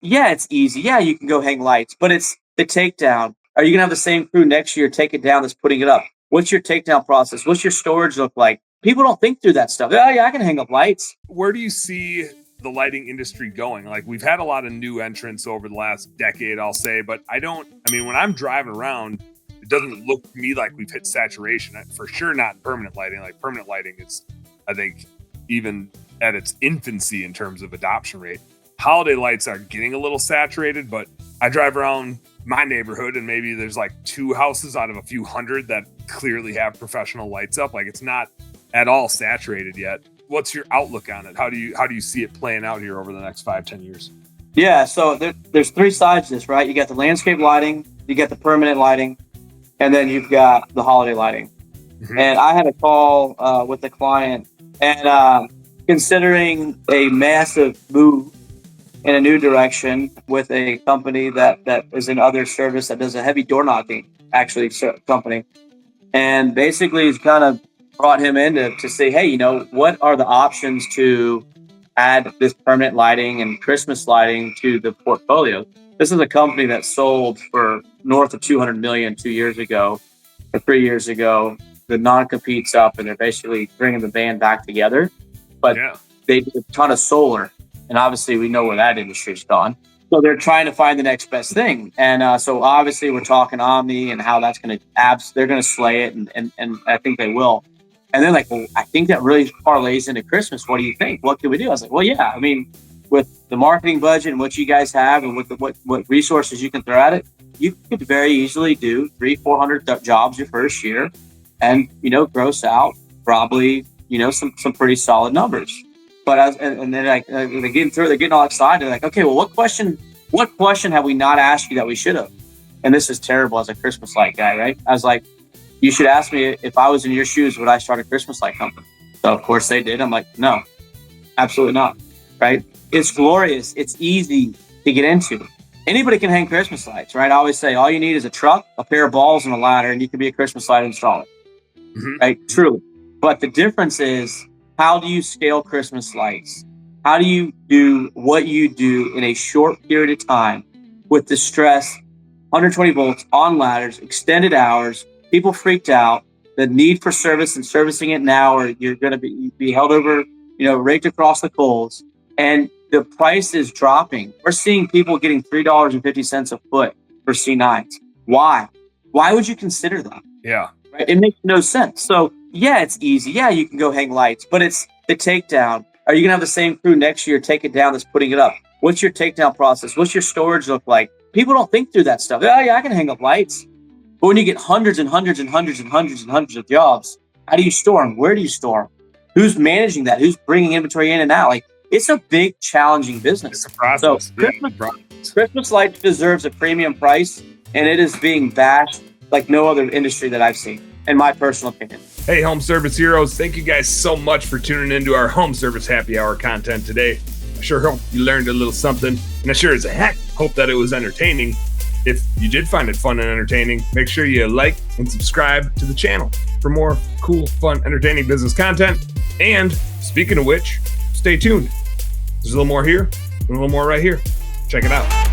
yeah, it's easy. Yeah, you can go hang lights, but it's the takedown. Are you gonna have the same crew next year take it down that's putting it up? What's your takedown process? What's your storage look like? People don't think through that stuff. Oh yeah, I can hang up lights. Where do you see the lighting industry going? Like, we've had a lot of new entrants over the last decade, I'll say, but when I'm driving around, it doesn't look to me like we've hit saturation. For sure not permanent lighting. Like, permanent lighting is, I think, even at its infancy in terms of adoption rate. Holiday lights are getting a little saturated, but I drive around my neighborhood and maybe there's like 2 houses out of a few hundred that clearly have professional lights up. Like, it's not at all saturated yet. What's your outlook on it? How do you see it playing out here over the next 5-10 years? Yeah, so there's 3 sides to this, right? You got the landscape lighting, you got the permanent lighting, and then you've got the holiday lighting. Mm-hmm. And I had a call with the client, and considering a massive move in a new direction with a company that is in other service that does a heavy door knocking, actually, company. And basically he's kind of brought him in to say, hey, what are the options to add this permanent lighting and Christmas lighting to the portfolio? This is a company that sold for north of 200 million 2 years ago or 3 years ago. The non-compete's up and they're basically bringing the band back together. But they do a ton of solar. And obviously we know where that industry's gone. So they're trying to find the next best thing. And so obviously we're talking Omni and how that's going to they're going to slay it. And I think they will. And they're like, well, I think that really parlays into Christmas. What do you think? What can we do? I was like, well, yeah, with the marketing budget and what you guys have and with what resources you can throw at it, you could very easily do 300-400 jobs your first year and, gross out probably, some pretty solid numbers. But and then they're getting all excited. They're like, okay, well, what question have we not asked you that we should have? And this is terrible as a Christmas light guy, right? I was like, you should ask me if I was in your shoes, would I start a Christmas light company? So of course they did. I'm like, no, absolutely not. Right? It's glorious. It's easy to get into. Anybody can hang Christmas lights, right? I always say all you need is a truck, a pair of balls, and a ladder, and you can be a Christmas light installer. Mm-hmm. Right? Truly. But the difference is, how do you scale Christmas lights? How do you do what you do in a short period of time with the stress, 120 volts on ladders, extended hours? People freaked out. The need for service and servicing it now, or you're going to be held over, raked across the coals. And the price is dropping. We're seeing people getting $3.50 a foot for C9s. Why? Why would you consider that? Yeah. Right? It makes no sense. So yeah, it's easy. Yeah, you can go hang lights, but it's the takedown. Are you going to have the same crew next year take it down that's putting it up? What's your takedown process? What's your storage look like? People don't think through that stuff. Oh yeah, I can hang up lights. But when you get hundreds and hundreds and hundreds and hundreds and hundreds of jobs, how do you store them? Where do you store them? Who's managing that? Who's bringing inventory in and out? Like, it's a big, challenging business. It's a process. So Christmas lights deserves a premium price, and it is being bashed like no other industry that I've seen, in my personal opinion. Hey, home service heroes, thank you guys so much for tuning into our home service happy hour content today. I sure hope you learned a little something, and I sure as heck hope that it was entertaining. If you did find it fun and entertaining, make sure you like and subscribe to the channel for more cool, fun, entertaining business content. And speaking of which, stay tuned. There's a little more here and a little more right here. Check it out.